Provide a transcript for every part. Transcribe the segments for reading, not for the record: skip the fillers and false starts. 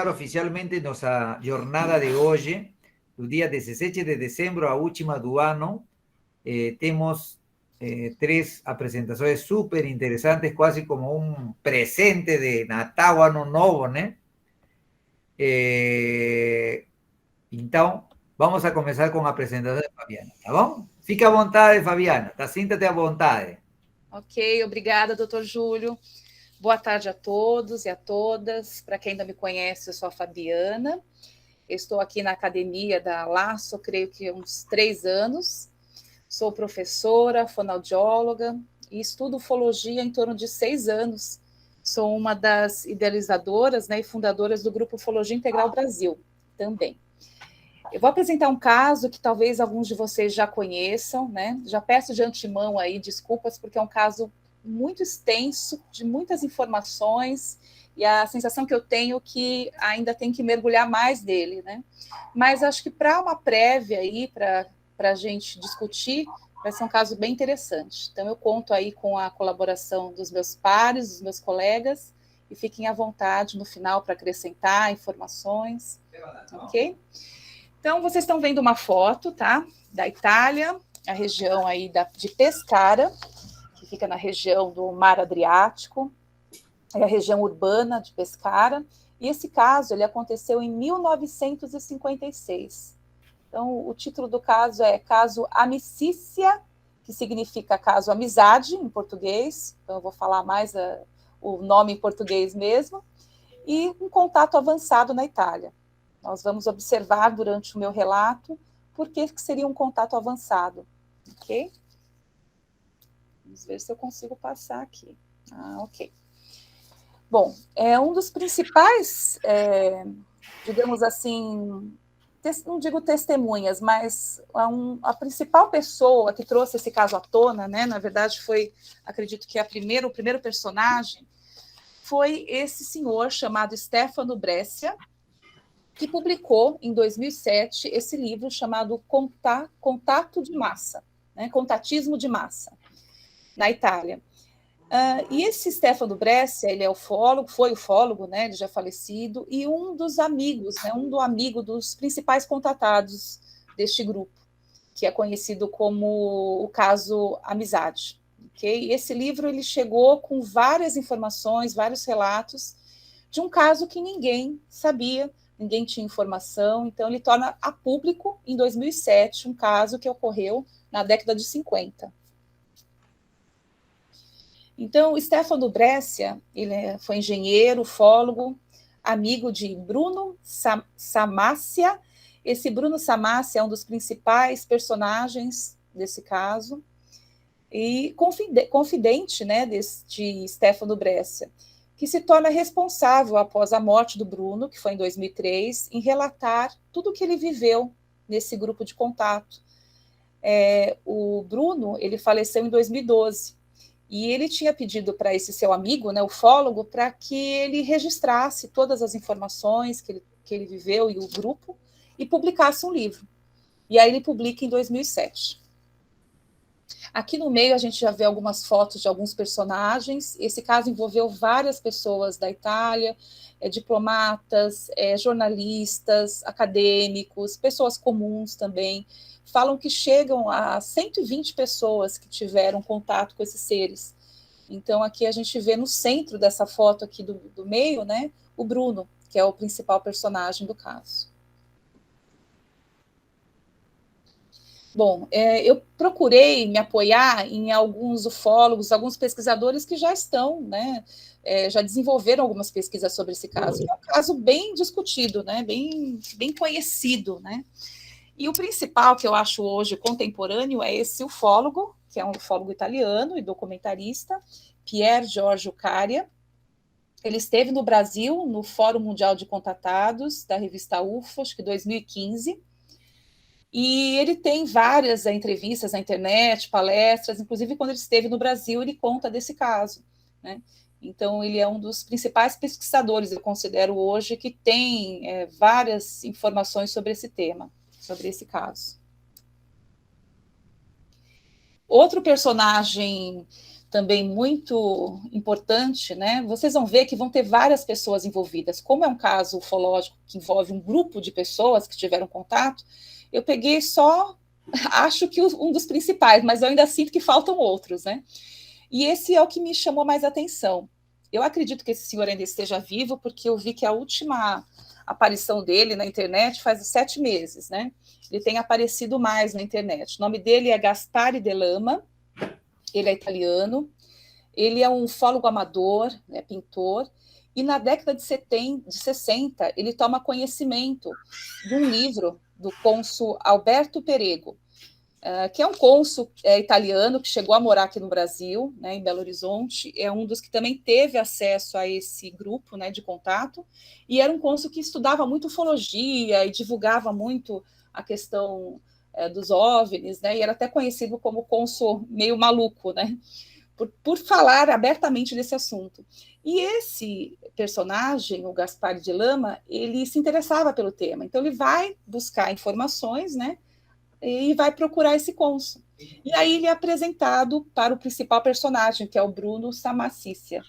Oficialmente nossa jornada de hoje, do dia 17 de dezembro, a última do ano, temos três apresentações super interessantes, quase como um presente de Natal, Ano Novo, né? Então, vamos a começar com a apresentação de Fabiana, tá bom? Fica à vontade, Fabiana, tá? Sinta-te à vontade. Ok, obrigada, doutor Júlio. Boa tarde a todos e a todas. Para quem não me conhece, eu sou a Fabiana. Eu estou aqui na academia da Laço, creio que uns 3 anos. Sou professora, fonoaudióloga e estudo ufologia em torno de 6 anos. Sou uma das idealizadoras, né, e fundadoras do Grupo Ufologia Integral Brasil, também. Eu vou apresentar um caso que talvez alguns de vocês já conheçam, né? Já peço de antemão aí desculpas, porque é um caso muito extenso, de muitas informações, e a sensação que eu tenho é que ainda tem que mergulhar mais dele, né? Mas acho que para uma prévia aí, para a gente discutir, vai ser um caso bem interessante. Então, eu conto aí com a colaboração dos meus pares, dos meus colegas, e fiquem à vontade no final para acrescentar informações, ok? Então, vocês estão vendo uma foto, tá? Da Itália, a região aí de Pescara, que fica na região do Mar Adriático, é a região urbana de Pescara, e esse caso ele aconteceu em 1956. Então, o título do caso é Caso Amicícia, que significa caso amizade, em português, então eu vou falar mais o nome em português mesmo, e um contato avançado na Itália. Nós vamos observar durante o meu relato por que seria um contato avançado, ok? Vamos ver se eu consigo passar aqui. Ok. Bom, um dos principais, digamos assim, não digo testemunhas, mas a principal pessoa que trouxe esse caso à tona, né, na verdade foi, acredito que o primeiro personagem, foi esse senhor chamado Stefano Brescia, que publicou em 2007 esse livro chamado Contato de Massa, né, Contatismo de Massa, na Itália. E esse Stefano Brescia, ele é ufólogo, foi ufólogo, né, ele já é falecido, e um dos amigos, né, amigo dos principais contatados deste grupo, que é conhecido como o caso Amizade. Okay? E esse livro ele chegou com várias informações, vários relatos de um caso que ninguém sabia, ninguém tinha informação, então ele torna a público, em 2007, um caso que ocorreu na década de 50. Então, o Stefano Brescia, ele foi engenheiro, ufólogo, amigo de Bruno Samassia. Esse Bruno Samassia é um dos principais personagens desse caso, e confidente, né, de Stefano Brescia, que se torna responsável após a morte do Bruno, que foi em 2003, em relatar tudo o que ele viveu nesse grupo de contato. O Bruno, ele faleceu em 2012, e ele tinha pedido para esse seu amigo, né, ufólogo, para que ele registrasse todas as informações que ele viveu e o grupo, e publicasse um livro. E aí ele publica em 2007. Aqui no meio a gente já vê algumas fotos de alguns personagens. Esse caso envolveu várias pessoas da Itália, diplomatas, jornalistas, acadêmicos, pessoas comuns também. Falam que chegam a 120 pessoas que tiveram contato com esses seres. Então aqui a gente vê no centro dessa foto aqui do meio, né, o Bruno, que é o principal personagem do caso. Bom, eu procurei me apoiar em alguns ufólogos, alguns pesquisadores que já estão, né, já desenvolveram algumas pesquisas sobre esse caso, que é um caso bem discutido, né, bem conhecido, né. E o principal que eu acho hoje contemporâneo é esse ufólogo, que é um ufólogo italiano e documentarista, Pier Giorgio Caria. Ele esteve no Brasil, no Fórum Mundial de Contatados, da revista UFO, acho que 2015, e ele tem várias entrevistas na internet, palestras, inclusive quando ele esteve no Brasil, ele conta desse caso, né? Então, ele é um dos principais pesquisadores, eu considero hoje, que tem várias informações sobre esse tema, sobre esse caso. Outro personagem também muito importante, né? Vocês vão ver que vão ter várias pessoas envolvidas. Como é um caso ufológico que envolve um grupo de pessoas que tiveram contato, eu peguei só, acho que um dos principais, mas eu ainda sinto que faltam outros, né? E esse é o que me chamou mais atenção. Eu acredito que esse senhor ainda esteja vivo, porque eu vi que a última aparição dele na internet faz 7 meses, né? Ele tem aparecido mais na internet. O nome dele é Gaspare de Lama, ele é italiano, ele é um ufólogo amador, né, pintor, e na década de 60, ele toma conhecimento de um livro do cônsul Alberto Perego, que é um cônsul italiano que chegou a morar aqui no Brasil, né, em Belo Horizonte, é um dos que também teve acesso a esse grupo, né, de contato, e era um cônsul que estudava muito ufologia e divulgava muito a questão dos OVNIs, né, e era até conhecido como cônsul meio maluco, né, por falar abertamente desse assunto. E esse personagem, o Gaspar de Lama, ele se interessava pelo tema, então ele vai buscar informações, né, e vai procurar esse cônsul. E aí ele é apresentado para o principal personagem, que é o Bruno Samacícia.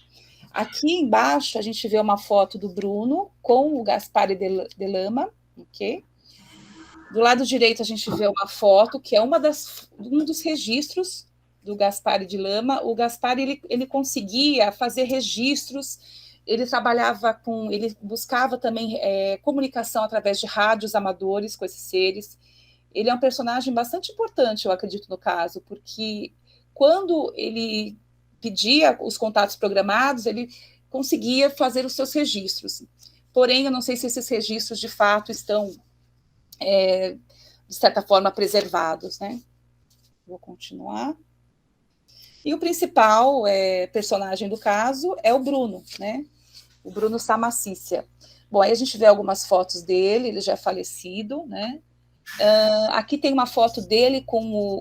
Aqui embaixo a gente vê uma foto do Bruno com o Gaspar de Lama, ok? Do lado direito a gente vê uma foto que é um dos registros do Gaspar de Lama. O Gaspar ele conseguia fazer registros, ele trabalhava ele buscava também comunicação através de rádios amadores com esses seres. Ele é um personagem bastante importante, eu acredito, no caso, porque quando ele pedia os contatos programados, ele conseguia fazer os seus registros. Porém, eu não sei se esses registros, de fato, estão, de certa forma, preservados, né? Vou continuar. E o principal personagem do caso é o Bruno, né? O Bruno Samacícia. Bom, aí a gente vê algumas fotos dele, ele já é falecido, né? Aqui tem uma foto dele com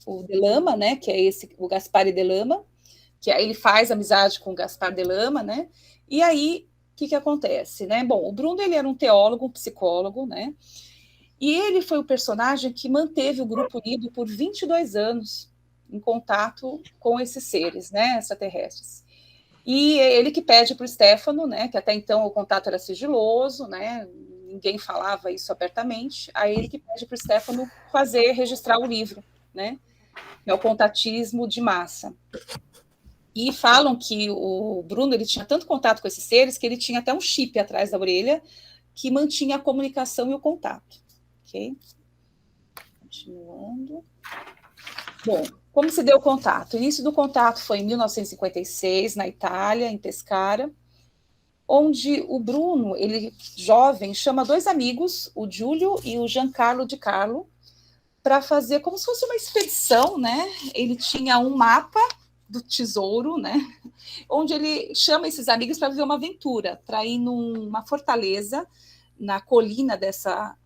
o de Lama, né, que é o Gaspar de Lama, que aí ele faz amizade com o Gaspar de Lama, né, e aí, o que acontece, né? Bom, o Bruno, ele era um teólogo, um psicólogo, né, e ele foi o personagem que manteve o grupo unido por 22 anos em contato com esses seres, né, extraterrestres. E é ele que pede para o Stefano, né, que até então o contato era sigiloso, né, ninguém falava isso abertamente, aí ele que pede para o Stefano registrar o livro, né, que é o Contatismo de Massa. E falam que o Bruno ele tinha tanto contato com esses seres que ele tinha até um chip atrás da orelha que mantinha a comunicação e o contato. Ok? Continuando. Bom, como se deu o contato? O início do contato foi em 1956, na Itália, em Pescara, onde o Bruno, ele jovem, chama 2 amigos, o Giulio e o Giancarlo Di Carlo, para fazer como se fosse uma expedição, né? Ele tinha um mapa do tesouro, né? Onde ele chama esses amigos para viver uma aventura, para ir numa fortaleza na colina dessa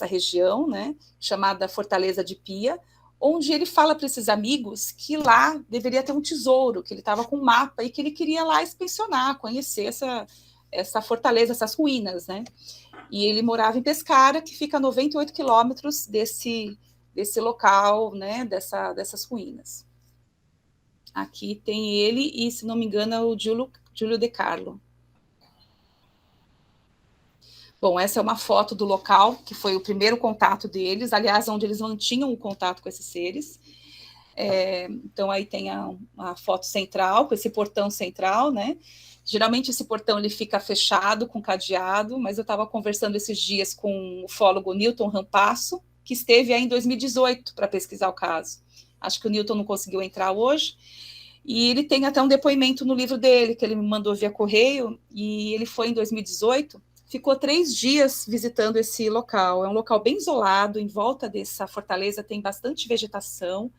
região, né? Chamada Fortaleza de Pia, onde ele fala para esses amigos que lá deveria ter um tesouro, que ele estava com um mapa e que ele queria lá inspecionar, conhecer essa fortaleza, essas ruínas, né? E ele morava em Pescara, que fica a 98 quilômetros desse local, né? Dessas ruínas. Aqui tem ele e, se não me engano, é o Giulio De Carlo. Bom, essa é uma foto do local, que foi o primeiro contato deles, aliás, onde eles mantinham o contato com esses seres. Então, aí tem a foto central, com esse portão central, né? Geralmente, esse portão ele fica fechado, com cadeado, mas eu estava conversando esses dias com o ufólogo Newton Rampasso, que esteve aí em 2018 para pesquisar o caso. Acho que o Newton não conseguiu entrar hoje. E ele tem até um depoimento no livro dele, que ele me mandou via correio, e ele foi em 2018, ficou 3 dias visitando esse local. É um local bem isolado, em volta dessa fortaleza tem bastante vegetação,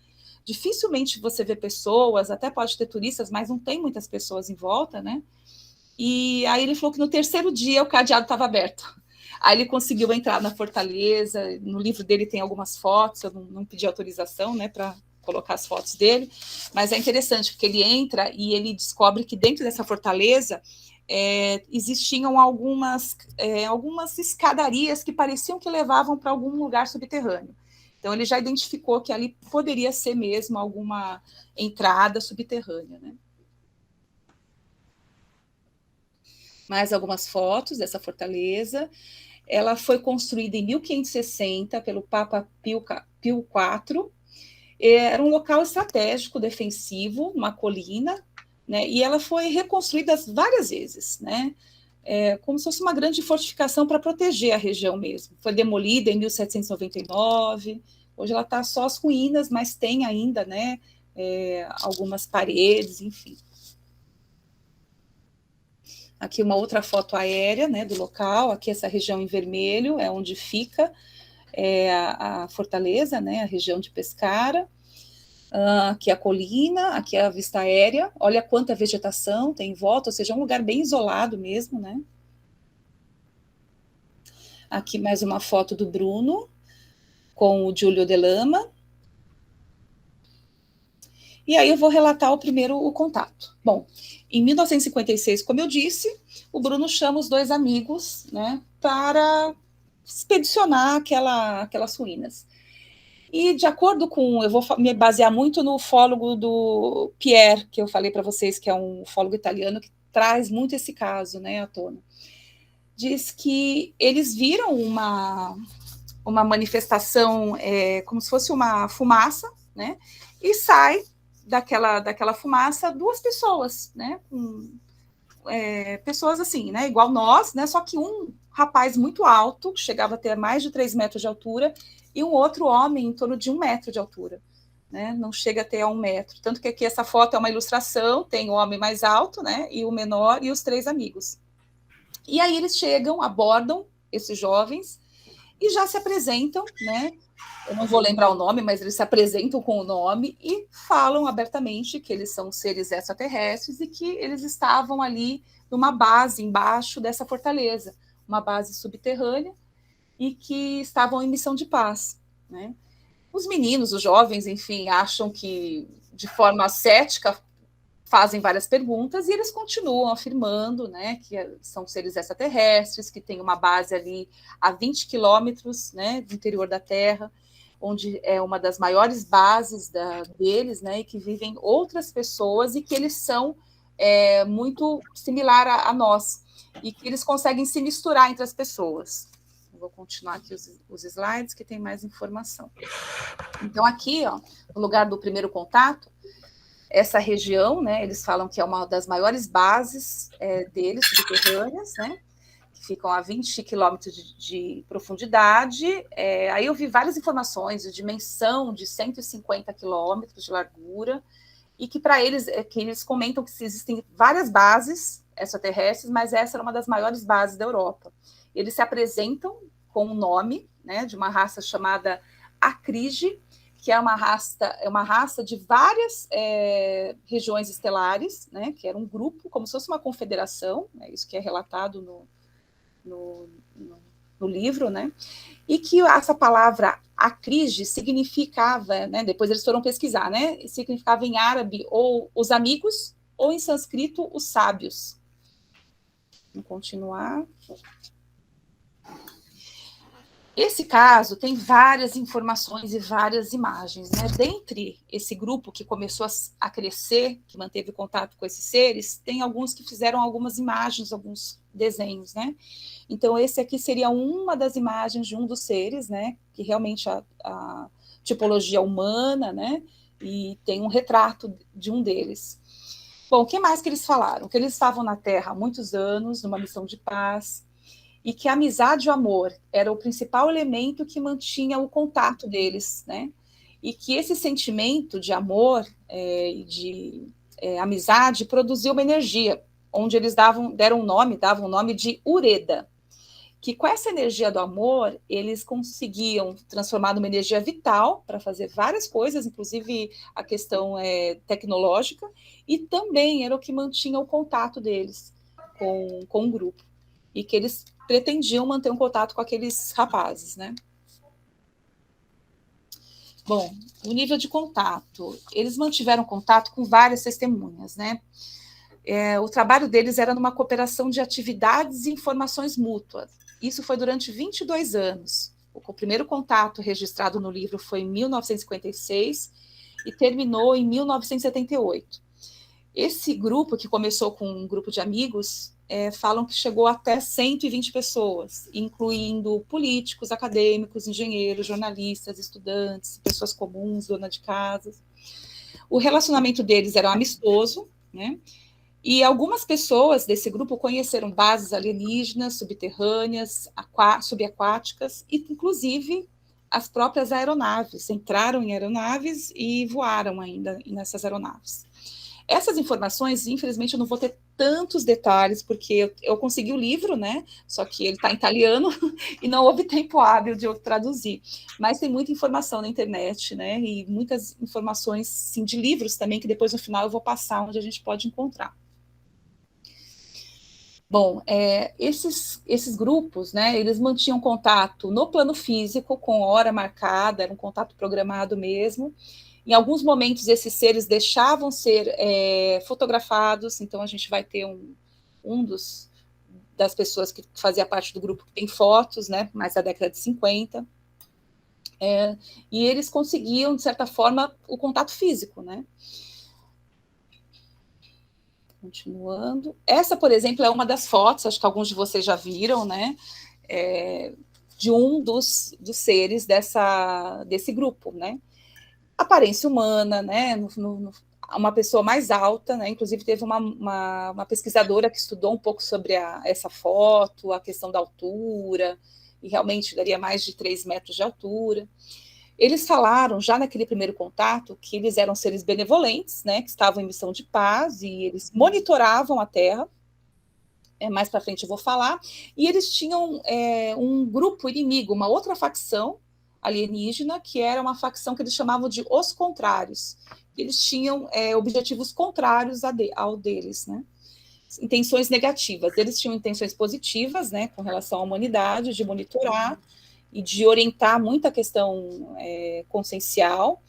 dificilmente você vê pessoas, até pode ter turistas, mas não tem muitas pessoas em volta, né? E aí ele falou que no 3º dia o cadeado estava aberto. Aí ele conseguiu entrar na fortaleza, no livro dele tem algumas fotos, eu não pedi autorização, né, para colocar as fotos dele, mas é interessante, porque ele entra e ele descobre que dentro dessa fortaleza existiam algumas escadarias que pareciam que levavam para algum lugar subterrâneo. Então, ele já identificou que ali poderia ser mesmo alguma entrada subterrânea, né? Mais algumas fotos dessa fortaleza. Ela foi construída em 1560 pelo Papa Pio IV. Era um local estratégico, defensivo, uma colina, né? E ela foi reconstruída várias vezes, né? Como se fosse uma grande fortificação para proteger a região mesmo. Foi demolida em 1799, hoje ela está só as ruínas, mas tem ainda, né, algumas paredes, enfim. Aqui uma outra foto aérea, né, do local, aqui essa região em vermelho, é onde fica a fortaleza, né, a região de Pescara. Aqui a colina, aqui a vista aérea, olha quanta vegetação tem em volta, ou seja, é um lugar bem isolado mesmo, né? Aqui mais uma foto do Bruno, com o Giulio de Lama. E aí eu vou relatar o contato. Bom, em 1956, como eu disse, o Bruno chama os 2 amigos, né, para expedicionar aquelas ruínas. E de acordo com, eu vou me basear muito no ufólogo do Pierre, que eu falei para vocês, que é um ufólogo italiano que traz muito esse caso, né, à tona. Diz que eles viram uma manifestação como se fosse uma fumaça, né, e sai daquela fumaça 2 pessoas, né, pessoas assim, né, igual nós, né, só que um rapaz muito alto, chegava a ter mais de 3 metros de altura, e um outro homem em torno de 1 metro de altura, né, não chega até a 1 metro, tanto que aqui essa foto é uma ilustração, tem o homem mais alto, né, e o menor, e os 3 amigos. E aí eles chegam, abordam esses jovens, e já se apresentam, né, eu não vou lembrar o nome, mas eles se apresentam com o nome e falam abertamente que eles são seres extraterrestres e que eles estavam ali numa base embaixo dessa fortaleza, uma base subterrânea, e que estavam em missão de paz, né? Os meninos, os jovens, enfim, acham que, de forma cética, fazem várias perguntas e eles continuam afirmando, né, que são seres extraterrestres, que tem uma base ali a 20 quilômetros, né, do interior da Terra, onde é uma das maiores bases deles, né, e que vivem outras pessoas e que eles são muito similar a nós e que eles conseguem se misturar entre as pessoas. Vou continuar aqui os slides, que tem mais informação. Então, aqui, ó, no lugar do primeiro contato, essa região, né, eles falam que é uma das maiores bases deles, subterrâneas, né, que ficam a 20 quilômetros de profundidade. Aí eu vi várias informações de dimensão de 150 quilômetros de largura, e que para eles, que eles comentam que existem várias bases extraterrestres, mas essa era uma das maiores bases da Europa. Eles se apresentam com o nome, né, de uma raça chamada Acrige, que é uma raça de várias regiões estelares, né, que era um grupo, como se fosse uma confederação, né, isso que é relatado no livro, né, e que essa palavra Acrige significava, né, depois eles foram pesquisar, né, significava em árabe ou os amigos, ou em sânscrito os sábios. Vamos continuar. Esse caso tem várias informações e várias imagens, né? Dentre esse grupo que começou a crescer, que manteve contato com esses seres, tem alguns que fizeram algumas imagens, alguns desenhos, né? Então, esse aqui seria uma das imagens de um dos seres, né? Que realmente a tipologia humana, né? E tem um retrato de um deles. Bom, o que mais que eles falaram? Que eles estavam na Terra há muitos anos, numa missão de paz, e que a amizade e o amor era o principal elemento que mantinha o contato deles, né? E que esse sentimento de amor e de amizade produziu uma energia, onde eles davam o nome de Ureda, que com essa energia do amor, eles conseguiam transformar numa energia vital para fazer várias coisas, inclusive a questão tecnológica, e também era o que mantinha o contato deles com o grupo, e que eles pretendiam manter um contato com aqueles rapazes, né? Bom, o nível de contato. Eles mantiveram contato com várias testemunhas, né? O trabalho deles era numa cooperação de atividades e informações mútuas. Isso foi durante 22 anos. O primeiro contato registrado no livro foi em 1956 e terminou em 1978. Esse grupo, que começou com um grupo de amigos, falam que chegou até 120 pessoas, incluindo políticos, acadêmicos, engenheiros, jornalistas, estudantes, pessoas comuns, dona de casas. O relacionamento deles era amistoso, né? E algumas pessoas desse grupo conheceram bases alienígenas, subterrâneas, subaquáticas, e inclusive as próprias aeronaves. Entraram em aeronaves e voaram ainda nessas aeronaves. Essas informações, infelizmente, eu não vou ter tantos detalhes, porque eu consegui o livro, né? Só que ele está em italiano e não houve tempo hábil de eu traduzir. Mas tem muita informação na internet, né? E muitas informações, sim, de livros também, que depois no final eu vou passar onde a gente pode encontrar. Bom, esses grupos, né, eles mantinham contato no plano físico, com hora marcada, era um contato programado mesmo. Em alguns momentos, esses seres deixavam ser fotografados, então a gente vai ter das pessoas que fazia parte do grupo que tem fotos, né, mais da década de 50. E eles conseguiam, de certa forma, o contato físico, né? Continuando. Essa, por exemplo, é uma das fotos, acho que alguns de vocês já viram, né? De um dos seres desse grupo, né? Aparência humana, né? Uma pessoa mais alta, né? Inclusive teve uma pesquisadora que estudou um pouco sobre essa foto, a questão da altura, e realmente daria mais de 3 metros de altura. Eles falaram, já naquele primeiro contato, que eles eram seres benevolentes, né, que estavam em missão de paz, e eles monitoravam a Terra, mais para frente eu vou falar, e eles tinham um grupo inimigo, uma outra facção alienígena, que era uma facção que eles chamavam de Os Contrários. Eles tinham objetivos contrários ao deles, né? Intenções negativas. Eles tinham intenções positivas, né, com relação à humanidade, de monitorar, e de orientar muita questão consciencial.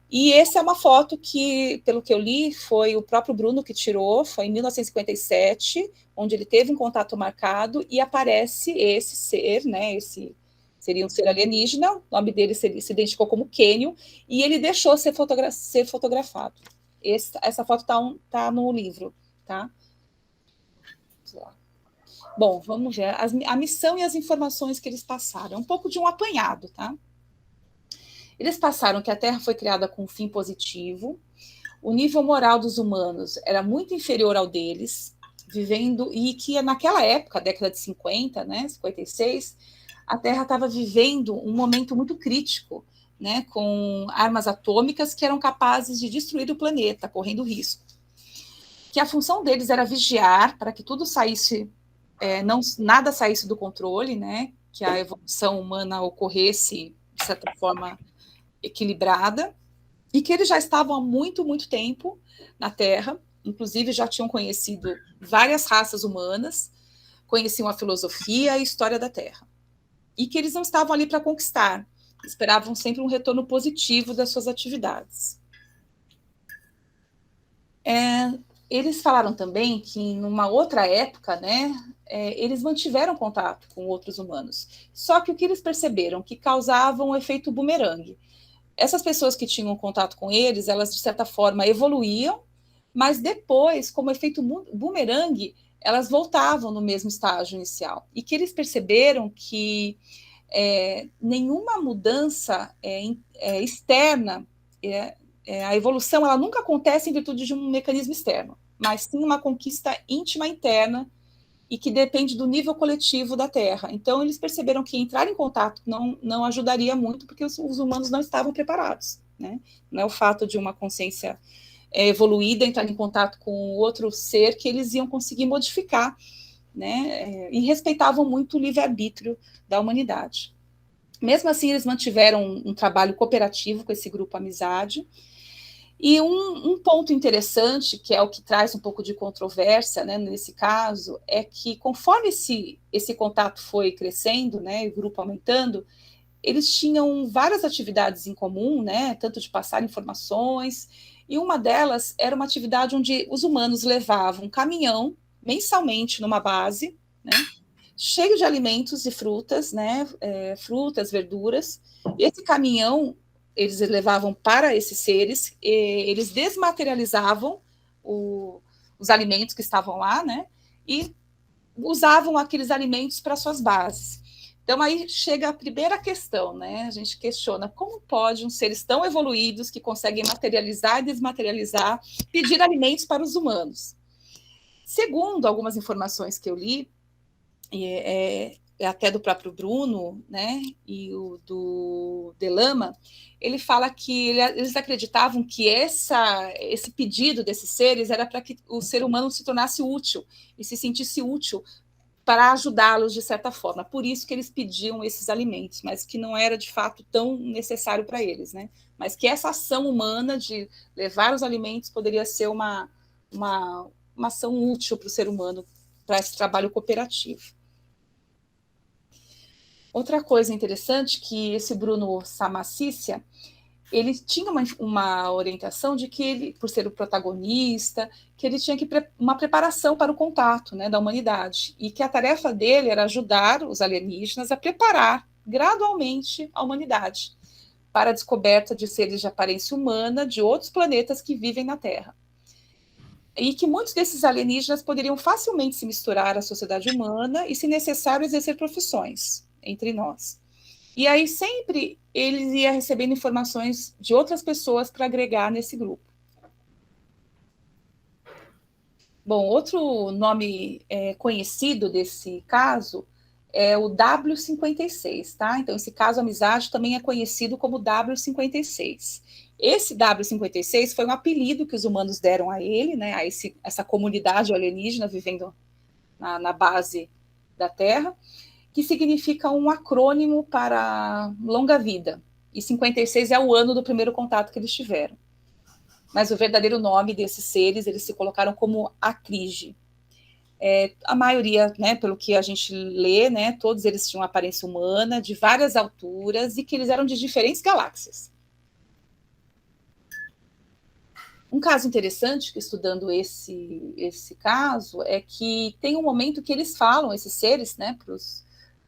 E essa é uma foto que, pelo que eu li, foi o próprio Bruno que tirou, foi em 1957, onde ele teve um contato marcado e aparece esse ser, né, esse seria um ser alienígena, o nome dele se identificou como Quênio, e ele deixou ser fotografado. Essa foto tá no livro, tá? Vamos lá. Bom, vamos ver a missão e as informações que eles passaram. Um pouco de um apanhado, tá? Eles passaram que a Terra foi criada com um fim positivo, o nível moral dos humanos era muito inferior ao deles, e que naquela época, década de 50, né, 56, a Terra estava vivendo um momento muito crítico, né, com armas atômicas que eram capazes de destruir o planeta, correndo risco. Que a função deles era vigiar para que tudo saísse nada saísse do controle, né? Que a evolução humana ocorresse, de certa forma, equilibrada, e que eles já estavam há muito, muito tempo na Terra, inclusive já tinham conhecido várias raças humanas, conheciam a filosofia e a história da Terra, e que eles não estavam ali para conquistar, esperavam sempre um retorno positivo das suas atividades. Eles falaram também que em uma outra época, né, eles mantiveram contato com outros humanos. Só que o que eles perceberam? Que causavam um efeito bumerangue. Essas pessoas que tinham contato com eles, elas de certa forma evoluíam, mas depois, como efeito bumerangue, elas voltavam no mesmo estágio inicial. E que eles perceberam que nenhuma mudança externa, a evolução, ela nunca acontece em virtude de um mecanismo externo, mas sim uma conquista íntima interna, e que depende do nível coletivo da Terra. Então, eles perceberam que entrar em contato não ajudaria muito, porque os humanos não estavam preparados, né? Não é o fato de uma consciência evoluída entrar em contato com outro ser que eles iam conseguir modificar, né? E respeitavam muito o livre-arbítrio da humanidade. Mesmo assim, eles mantiveram um trabalho cooperativo com esse grupo Amizade. E um ponto interessante, que é o que traz um pouco de controvérsia, né, nesse caso, é que conforme esse contato foi crescendo, né, o grupo aumentando, eles tinham várias atividades em comum, né, tanto de passar informações, e uma delas era uma atividade onde os humanos levavam um caminhão mensalmente numa base, né, cheio de alimentos e frutas, né, frutas, verduras. Esse caminhão eles levavam para esses seres, eles desmaterializavam os alimentos que estavam lá, né, e usavam aqueles alimentos para suas bases. Então, aí chega a primeira questão, né? A gente questiona como pode seres tão evoluídos que conseguem materializar e desmaterializar pedir alimentos para os humanos. Segundo algumas informações que eu li, até do próprio Bruno, né, e o do Delama, ele fala que eles acreditavam que esse pedido desses seres era para que o ser humano se tornasse útil e se sentisse útil para ajudá-los de certa forma. Por isso que eles pediam esses alimentos, mas que não era de fato tão necessário para eles, né? Mas que essa ação humana de levar os alimentos poderia ser uma ação útil para o ser humano, para esse trabalho cooperativo. Outra coisa interessante que esse Bruno Samacícia, ele tinha uma orientação de que ele, por ser o protagonista, que ele tinha que uma preparação para o contato, né, da humanidade, e que a tarefa dele era ajudar os alienígenas a preparar gradualmente a humanidade para a descoberta de seres de aparência humana de outros planetas que vivem na Terra. E que muitos desses alienígenas poderiam facilmente se misturar à sociedade humana e, se necessário, exercer profissões entre nós. E aí sempre eles iam recebendo informações de outras pessoas para agregar nesse grupo. Bom, outro nome conhecido desse caso é o W56, tá? Então, esse caso Amizade também é conhecido como W56. Esse W56 foi um apelido que os humanos deram a ele, né? A essa comunidade alienígena vivendo na base da Terra, que significa um acrônimo para longa vida. E 56 é o ano do primeiro contato que eles tiveram. Mas o verdadeiro nome desses seres, eles se colocaram como Akrige. A maioria, né, pelo que a gente lê, né, todos eles tinham aparência humana, de várias alturas, e que eles eram de diferentes galáxias. Um caso interessante, estudando esse caso, é que tem um momento que eles falam, esses seres, né,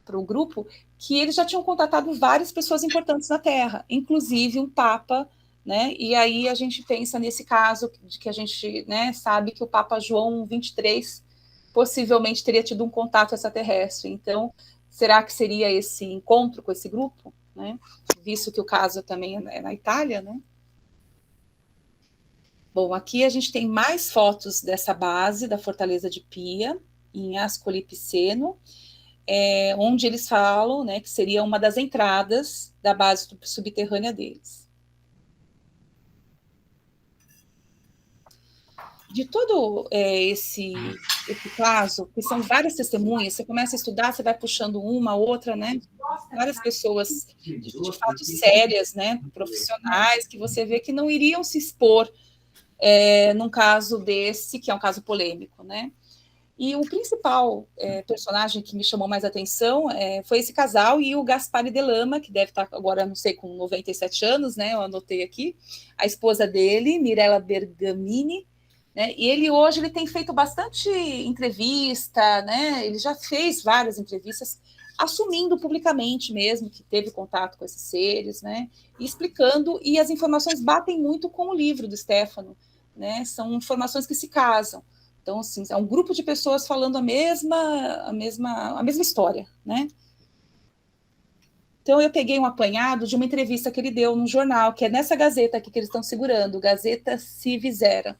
para o grupo, que eles já tinham contatado várias pessoas importantes na Terra, inclusive um Papa, né? E aí a gente pensa nesse caso de que a gente, né, sabe que o Papa João XXIII possivelmente teria tido um contato extraterrestre. Então, será que seria esse encontro com esse grupo, né? Visto que o caso também é na Itália, né? Bom, aqui a gente tem mais fotos dessa base da Fortaleza de Pia, em Ascoli Piceno, onde eles falam, né, que seria uma das entradas da base subterrânea deles. De todo esse caso, que são várias testemunhas, você começa a estudar, você vai puxando uma, outra, né? Várias pessoas de fato sérias, né, profissionais, que você vê que não iriam se expor num caso desse, que é um caso polêmico, né? E o principal personagem que me chamou mais atenção foi esse casal e o Gaspare de Lama, que deve estar agora, não sei, com 97 anos, né? Eu anotei aqui, a esposa dele, Mirella Bergamini, né? E ele hoje ele tem feito bastante entrevista, né? Ele já fez várias entrevistas, assumindo publicamente mesmo que teve contato com esses seres, né? E explicando, e as informações batem muito com o livro do Stefano, né? São informações que se casam. Então, assim, é um grupo de pessoas falando a mesma história, né? Então, eu peguei um apanhado de uma entrevista que ele deu num jornal, que é nessa Gazeta aqui que eles estão segurando, Gazeta Civisera.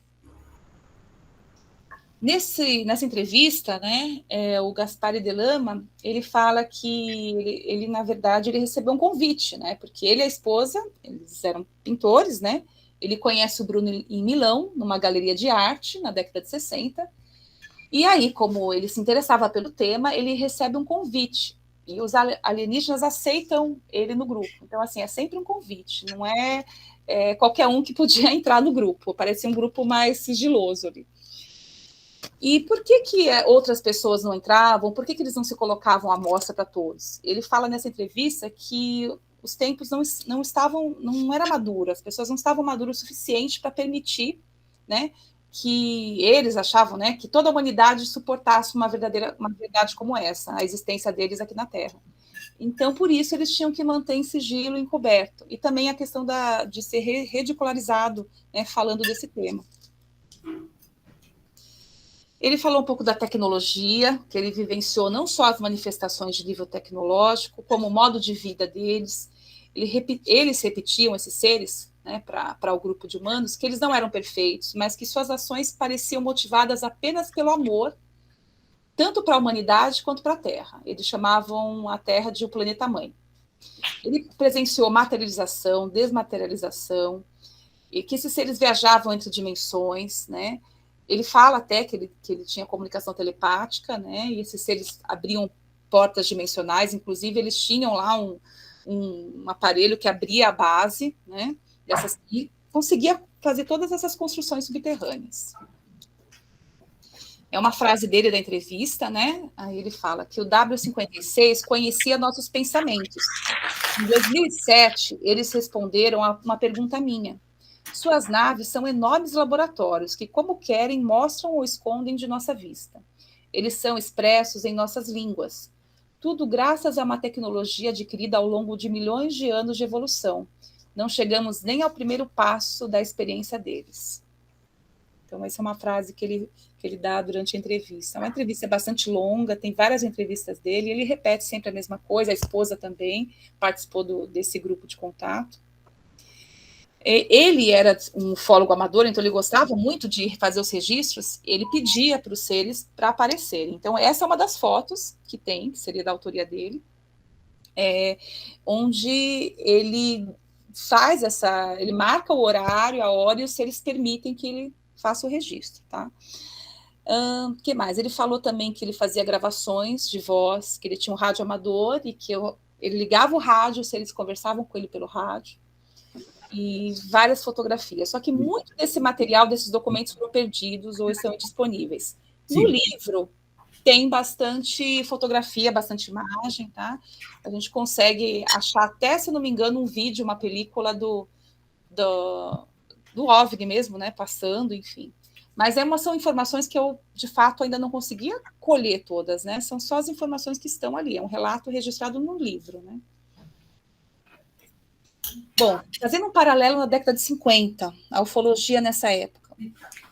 Nessa entrevista, né, o Gaspare de Lama, ele fala que ele, na verdade, ele recebeu um convite, né, porque ele e a esposa, eles eram pintores, né, ele conhece o Bruno em Milão, numa galeria de arte, na década de 60, e aí, como ele se interessava pelo tema, ele recebe um convite, e os alienígenas aceitam ele no grupo. Então, assim, é sempre um convite, não é qualquer um que podia entrar no grupo, parecia um grupo mais sigiloso ali. E por que outras pessoas não entravam? Por que eles não se colocavam à mostra para todos? Ele fala nessa entrevista que os tempos não era maduro, as pessoas não estavam maduras o suficiente para permitir, né, que eles achavam, né, que toda a humanidade suportasse uma verdade como essa, a existência deles aqui na Terra. Então, por isso, eles tinham que manter em sigilo, encoberto. E também a questão de ser ridicularizado, né, falando desse tema. Ele falou um pouco da tecnologia, que ele vivenciou não só as manifestações de nível tecnológico, como o modo de vida deles. Eles repetiam, esses seres, né, para o grupo de humanos, que eles não eram perfeitos, mas que suas ações pareciam motivadas apenas pelo amor, tanto para a humanidade quanto para a Terra. Eles chamavam a Terra de o planeta mãe. Ele presenciou materialização, desmaterialização, e que esses seres viajavam entre dimensões, né? Ele fala até que ele tinha comunicação telepática, né? E esses seres abriam portas dimensionais, inclusive eles tinham lá um aparelho que abria a base, né? E conseguia fazer todas essas construções subterrâneas. É uma frase dele da entrevista, né? Aí ele fala que o W56 conhecia nossos pensamentos. Em 2007, eles responderam a uma pergunta minha. Suas naves são enormes laboratórios que, como querem, mostram ou escondem de nossa vista. Eles são expressos em nossas línguas. Tudo graças a uma tecnologia adquirida ao longo de milhões de anos de evolução. Não chegamos nem ao primeiro passo da experiência deles. Então, essa é uma frase que ele dá durante a entrevista. É uma entrevista bastante longa, tem várias entrevistas dele, ele repete sempre a mesma coisa, a esposa também participou desse grupo de contato. Ele era um ufólogo amador, então ele gostava muito de fazer os registros, ele pedia para os seres para aparecerem. Então, essa é uma das fotos que tem, que seria da autoria dele, onde ele faz ele marca o horário, a hora, e os seres permitem que ele faça o registro, tá? Que mais? Ele falou também que ele fazia gravações de voz, que ele tinha um rádio amador e que ele ligava o rádio, se eles conversavam com ele pelo rádio, e várias fotografias. Só que muito desse material, desses documentos foram perdidos ou estão indisponíveis. No livro tem bastante fotografia, bastante imagem, tá? A gente consegue achar até, se não me engano, um vídeo, uma película do OVNI mesmo, né? Passando, enfim. Mas são informações que eu, de fato, ainda não conseguia colher todas, né? São só as informações que estão ali. É um relato registrado no livro, né? Bom, fazendo um paralelo na década de 50, a ufologia nessa época.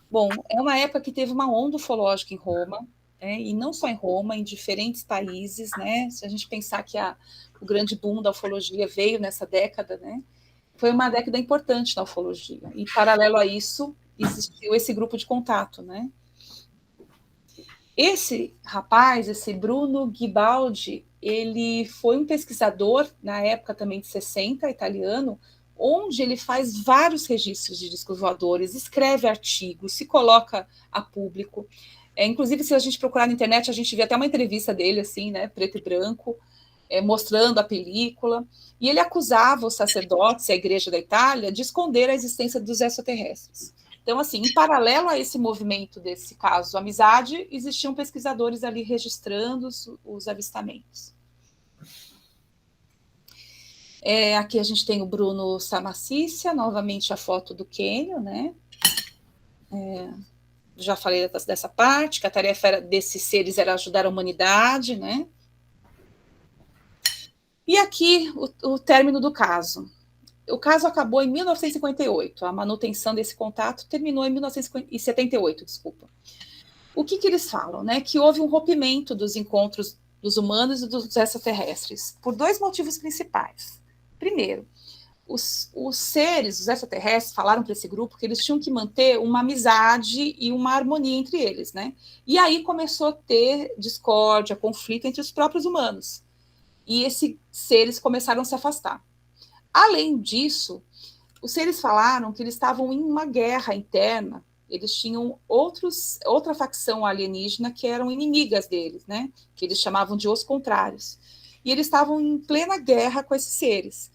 Bom, é uma época que teve uma onda ufológica em Roma, né? E não só em Roma, em diferentes países, né? Se a gente pensar que o grande boom da ufologia veio nessa década, né? Foi uma década importante na ufologia. E, paralelo a isso, existiu esse grupo de contato, né? Esse rapaz, esse Bruno Ghibaldi, ele foi um pesquisador, na época também de 60, italiano, onde ele faz vários registros de discos voadores, escreve artigos, se coloca a público. Inclusive, se a gente procurar na internet, a gente vê até uma entrevista dele, assim, né, preto e branco, mostrando a película. E ele acusava os sacerdotes e a igreja da Itália de esconder a existência dos extraterrestres. Então, assim, em paralelo a esse movimento desse caso Amizade, existiam pesquisadores ali registrando os avistamentos. Aqui a gente tem o Bruno Samacícia, novamente a foto do Quênio, né? Já falei dessa parte, que a tarefa desses seres era ajudar a humanidade, né? E aqui o término do caso. O caso acabou em 1958, a manutenção desse contato terminou em 1978, desculpa. O que eles falam? Né? Que houve um rompimento dos encontros dos humanos e dos extraterrestres, por dois motivos principais. Primeiro, os seres, os extraterrestres, falaram para esse grupo que eles tinham que manter uma amizade e uma harmonia entre eles, né? E aí começou a ter discórdia, conflito entre os próprios humanos. E esses seres começaram a se afastar. Além disso, os seres falaram que eles estavam em uma guerra interna, eles tinham outra facção alienígena que eram inimigas deles, né? Que eles chamavam de os contrários. E eles estavam em plena guerra com esses seres.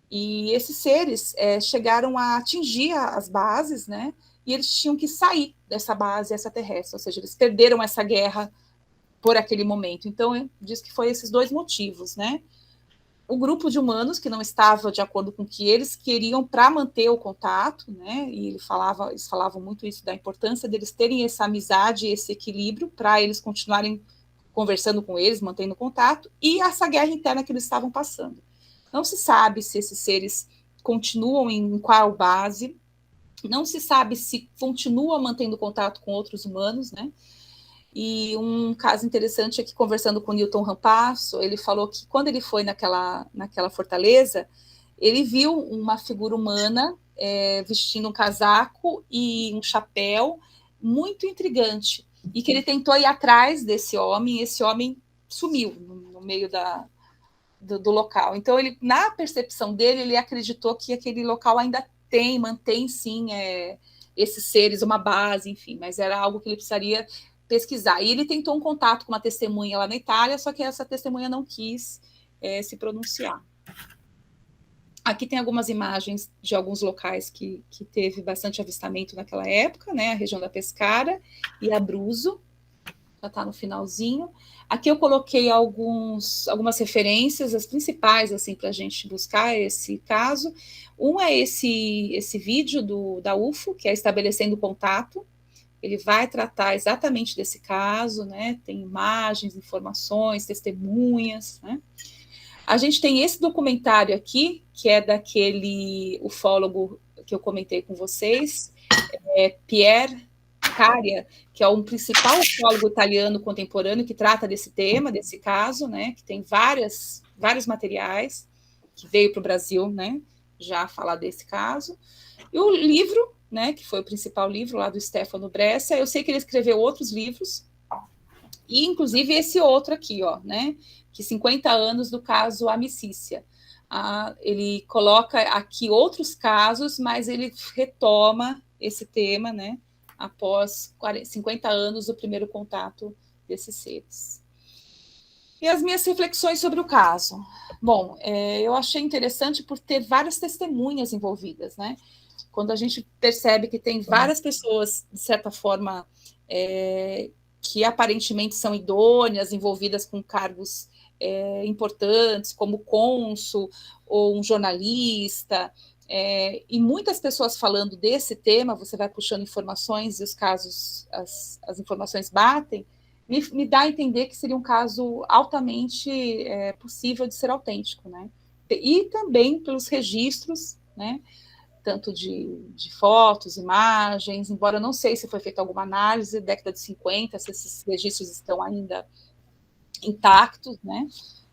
E esses seres chegaram a atingir as bases, né? E eles tinham que sair dessa base extraterrestre, ou seja, eles perderam essa guerra por aquele momento. Então, diz que foi esses dois motivos, né? O grupo de humanos que não estava de acordo com o que eles queriam para manter o contato, né? E eles falavam muito isso da importância deles terem essa amizade, esse equilíbrio para eles continuarem conversando com eles, mantendo contato, e essa guerra interna que eles estavam passando. Não se sabe se esses seres continuam em qual base, não se sabe se continuam mantendo contato com outros humanos, né? E um caso interessante é que, conversando com o Newton Rampasso, ele falou que quando ele foi naquela fortaleza, ele viu uma figura humana vestindo um casaco e um chapéu muito intrigante, e que ele tentou ir atrás desse homem, e esse homem sumiu no meio do local. Então, ele, na percepção dele, ele acreditou que aquele local ainda mantém sim esses seres, uma base, enfim, mas era algo que ele precisaria pesquisar. E ele tentou um contato com uma testemunha lá na Itália, só que essa testemunha não quis se pronunciar. Aqui tem algumas imagens de alguns locais que teve bastante avistamento naquela época, né? A região da Pescara e Abruzzo, já está no finalzinho. Aqui eu coloquei algumas referências, as principais, assim, para a gente buscar esse caso. Um é esse vídeo da UFO, que é Estabelecendo Contato. Ele vai tratar exatamente desse caso, né? Tem imagens, informações, testemunhas, né? A gente tem esse documentário aqui, que é daquele ufólogo que eu comentei com vocês, Pierre Caria, que é um principal ufólogo italiano contemporâneo que trata desse tema, desse caso, né? Que tem vários materiais, que veio para o Brasil, né? Já falar desse caso. E o livro, né, que foi o principal livro lá do Stefano Brescia, eu sei que ele escreveu outros livros, e inclusive esse outro aqui, ó, né, que 50 anos do caso Amicícia. Ele coloca aqui outros casos, mas ele retoma esse tema, né, após 50 anos do primeiro contato desses seres. E as minhas reflexões sobre o caso. Bom, eu achei interessante por ter várias testemunhas envolvidas, né? Quando a gente percebe que tem várias pessoas, de certa forma, que aparentemente são idôneas, envolvidas com cargos importantes, como cônsul ou um jornalista, e muitas pessoas falando desse tema, você vai puxando informações e os casos, as informações batem, me dá a entender que seria um caso altamente possível de ser autêntico, né? E também pelos registros, né? Tanto de fotos, imagens, embora eu não sei se foi feita alguma análise, década de 50, se esses registros estão ainda intactos, né?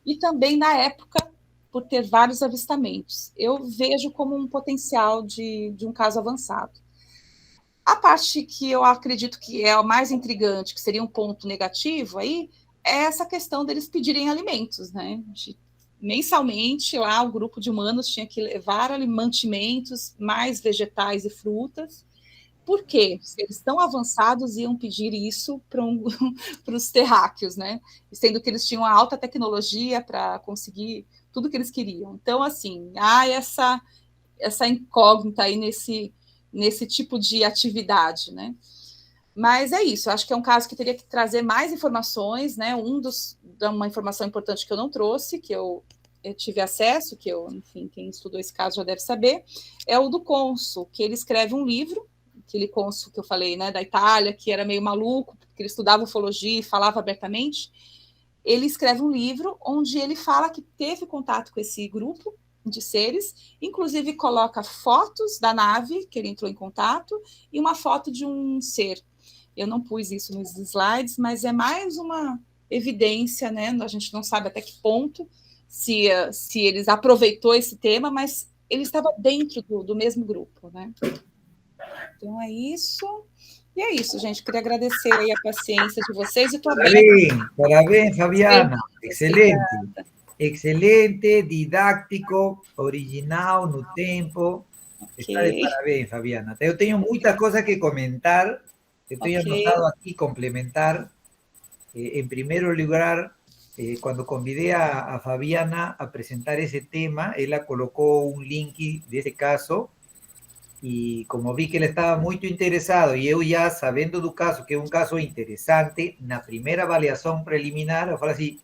E também na época, por ter vários avistamentos. Eu vejo como um potencial de um caso avançado. A parte que eu acredito que é o mais intrigante, que seria um ponto negativo aí, é essa questão deles pedirem alimentos, né? Mensalmente, lá, o grupo de humanos tinha que levar mantimentos, mais vegetais e frutas. Por quê? Se eles tão avançados, iam pedir isso para os terráqueos, né? Sendo que eles tinham a alta tecnologia para conseguir tudo que eles queriam. Então, assim, há essa incógnita aí nesse tipo de atividade, né? Mas é isso, acho que é um caso que teria que trazer mais informações, né? Uma informação importante que eu não trouxe, que eu tive acesso, enfim, quem estudou esse caso já deve saber, é o do cônsul, que ele escreve um livro, aquele cônsul que eu falei, né, da Itália, que era meio maluco, porque ele estudava ufologia e falava abertamente. Ele escreve um livro onde ele fala que teve contato com esse grupo de seres, inclusive coloca fotos da nave que ele entrou em contato e uma foto de um ser. Eu não pus isso nos slides, mas é mais uma evidência, né? A gente não sabe até que ponto se eles aproveitou esse tema, mas ele estava dentro do mesmo grupo, né? Então é isso. E é isso, gente. Queria agradecer aí a paciência de vocês e estou aberta. Parabéns, Fabiana. Excelente. Obrigada. Excelente, didático, original no tempo. Está de Ok, parabéns, Fabiana. Eu tenho muitas coisas que comentar. Eu tenho ok. anotado aqui complementar. En primer lugar, cuando convidé a Fabiana a presentar ese tema, ella colocó un link de ese caso y como vi que él estaba muy interesado y yo ya sabiendo do caso, que es un caso interesante, en la primera avaliación preliminar, eu falei assim,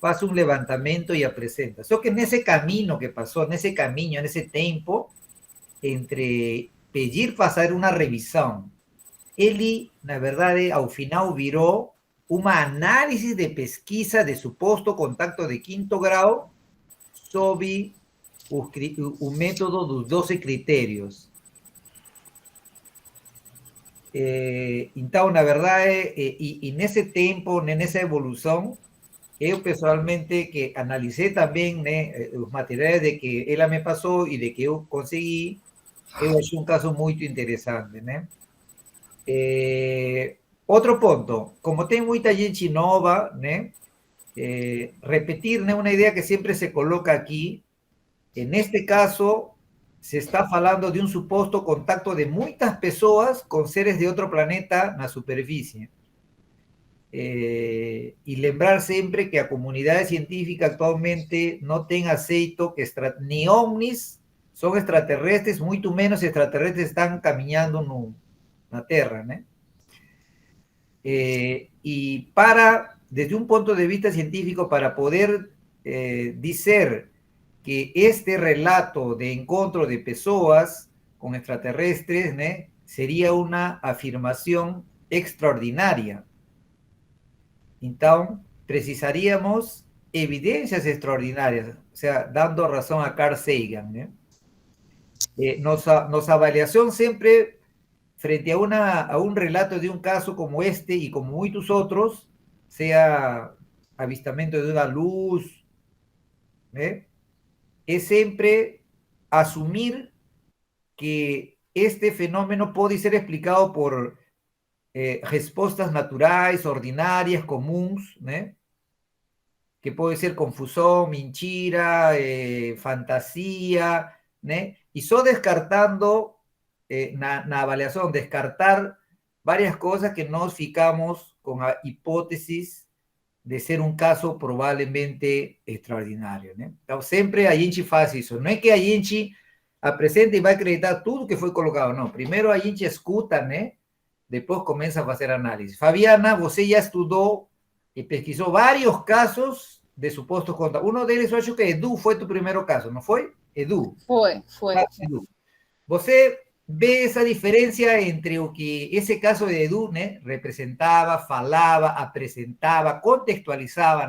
faz un levantamento y apresenta. Só que en ese camino que pasó, en ese camino, en ese tiempo, entre pedir fazer una revisión, ele, na verdade, ao final virou uma análise de pesquisa de suposto contacto de quinto grau sob o método dos 12 critérios. Então, na verdade, e nesse tempo, nessa evolução, eu pessoalmente que analisei também, né, os materiais de que ela me passou e de que eu consegui, eu achei um caso muito interessante, né? Outro ponto, como tem muita gente nova, né? Repetir ¿no? Una idea que siempre se coloca aquí. En este caso, se está hablando de un supuesto contacto de muchas personas con seres de otro planeta en la superficie. Y lembrar siempre que a comunidad científica actualmente no ten aceito que ni ovnis son extraterrestres, mucho menos extraterrestres están caminando en la Tierra, ¿no? Y desde un punto de vista científico, para poder decir que este relato de encuentro de personas con extraterrestres, ¿no? Sería una afirmación extraordinaria. Entonces, precisaríamos evidencias extraordinarias, o sea, dando razón a Carl Sagan, ¿no? Nuestra avaliación siempre frente a un relato de un caso como este y como muchos otros, sea avistamiento de una luz, es siempre asumir que este fenómeno puede ser explicado por respuestas naturales, ordinarias, comunes, que puede ser confusión, mentira, fantasía, y solo descartando na avaliación, descartar varias cosas que nos ficamos con la hipótesis de ser un caso probablemente extraordinario. Entonces, siempre a gente faz eso. No es que a gente apresente y va a acreditar todo que fue colocado, no. Primero a gente escuta, después comienza a hacer análisis. Fabiana, você ya estudió y pesquisó varios casos de supuestos contactos. Uno de ellos, yo acho que Edu fue tu primer caso, ¿no fue? Edu. Foi. Edu. Você ve esa diferencia entre lo que ese caso de Edu representaba, falaba, apresentaba, contextualizaba,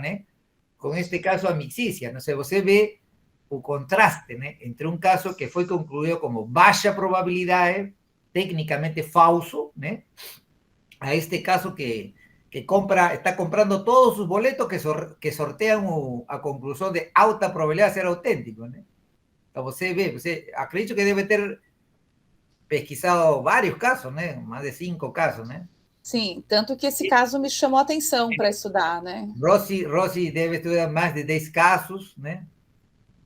con este caso Amixicia. No sé, você ve o contraste entre un caso que fue concluido como baja probabilidad, técnicamente falso, a este caso que está comprando todos sus boletos que sortean a conclusión de alta probabilidad de ser auténtico. Entonces, acredito que debe ter pesquisado vários casos, mais de 5 casos, Sim, tanto que esse caso me chamou a atenção para estudar, Rossi deve estudar mais de 10 casos,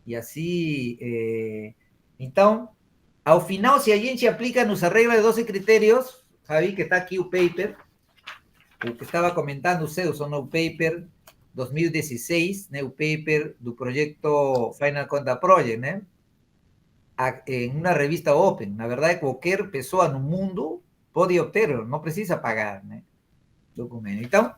E assim, então, ao final, se a gente aplica nossa regra de 12 critérios, Javi, que está aqui o paper, o que estava comentando o seu, são o paper 2016, o paper do projeto Final Contact Project, en una revista open. La verdad, cualquier persona en un mundo puede obtenerlo, no precisa pagar documento. Entonces,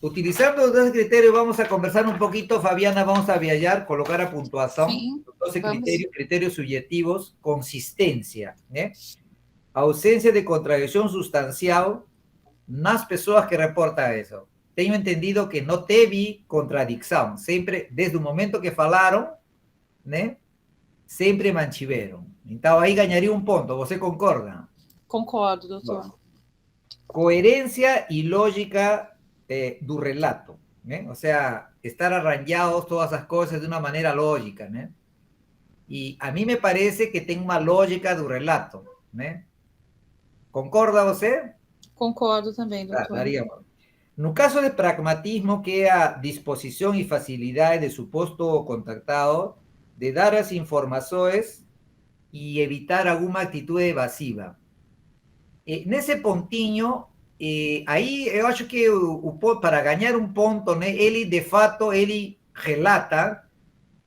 utilizando los dos criterios, vamos a conversar un poquito, Fabiana, vamos a viajar, colocar a puntuación, Sim, los 12 criterios subjetivos, consistencia, ausencia de contradicción sustancial nas pessoas que reportan eso. Tengo entendido que no teve contradicción, siempre, desde el momento que falaron, sempre mantiveram. Então, aí ganharia um ponto. Você concorda? Concordo, doutor. Bom, coerência e lógica do relato, Ou seja, estar arranjados todas as coisas de uma maneira lógica, E a mim me parece que tem uma lógica do relato, né? Concorda você? Concordo também, doutor. Daria. No caso de pragmatismo, que é a disposição e facilidade de suposto contactado de dar as informações e evitar alguma atitude evasiva. Nesse pontinho, aí eu acho que para ganhar um ponto, né, ele de fato ele relata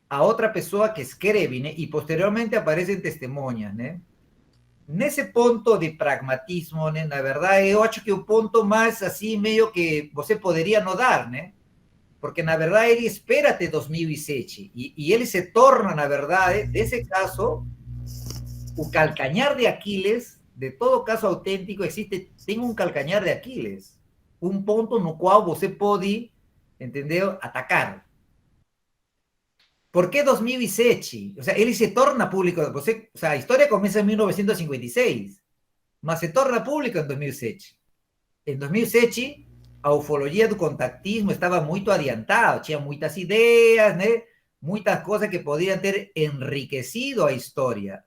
a outra pessoa que escreve, né, e posteriormente aparecem testemunhas, né? Nesse ponto de pragmatismo, né, na verdade, eu acho que o ponto mais assim meio que você poderia não dar, né? Porque na verdade ele espera até 2007 e ele se torna, na verdade, desse caso, o calcanhar de Aquiles, de todo caso autêntico, existe, tem um calcanhar de Aquiles, um ponto no qual você pode, entendeu, atacar. Por que 2007? O sea, ele se torna público, você, o sea, a história começa em 1956, mas se torna público em 2007. Em 2007, a ufologia do contactismo estava muito adiantada, tinha muitas ideias, né? Muitas coisas que podiam ter enriquecido a história.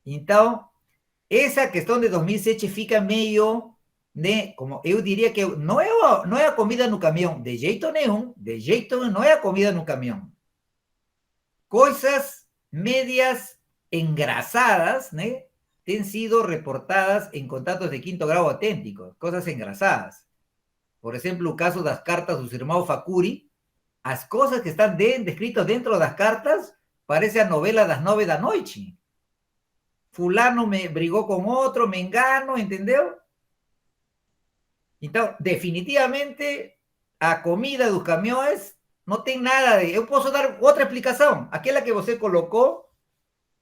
Então, essa questão de 2007 fica meio, né? Como eu diria que não é a comida no caminhão, de jeito nenhum, não é a comida no caminhão. Coisas médias engrasadas, né? Han sido reportadas en contactos de quinto grado auténticos, cosas engrasadas. Por exemplo, o caso das cartas dos irmãos Facuri, as coisas que estão descritas dentro das cartas parece a novela das 9 da noite. Fulano me brigou com outro, me engano, entendeu? Então, definitivamente, a comida dos caminhões não tem nada de... Eu posso dar outra explicação. Aquela que você colocou,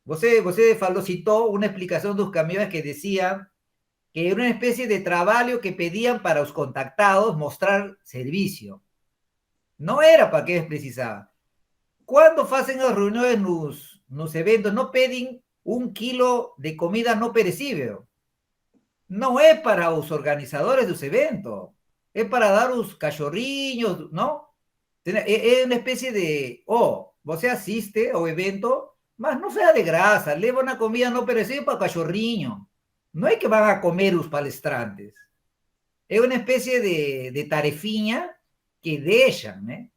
você falou, citou uma explicação dos caminhões que decía que era una especie de trabajo que pedían para los contactados mostrar servicio. No era para que precisaba. Cuando hacen las reuniones nos eventos, no piden 1 kilo de comida no perecible. No es para los organizadores de los eventos. Es para dar los cachorrinhos, ¿no? Es una especie de, você asiste ao evento, mas não seja de graça, leva uma comida não perecível para o cachorrinho. Não é que vão a comer os palestrantes. É uma espécie de tarefinha que deixam, né?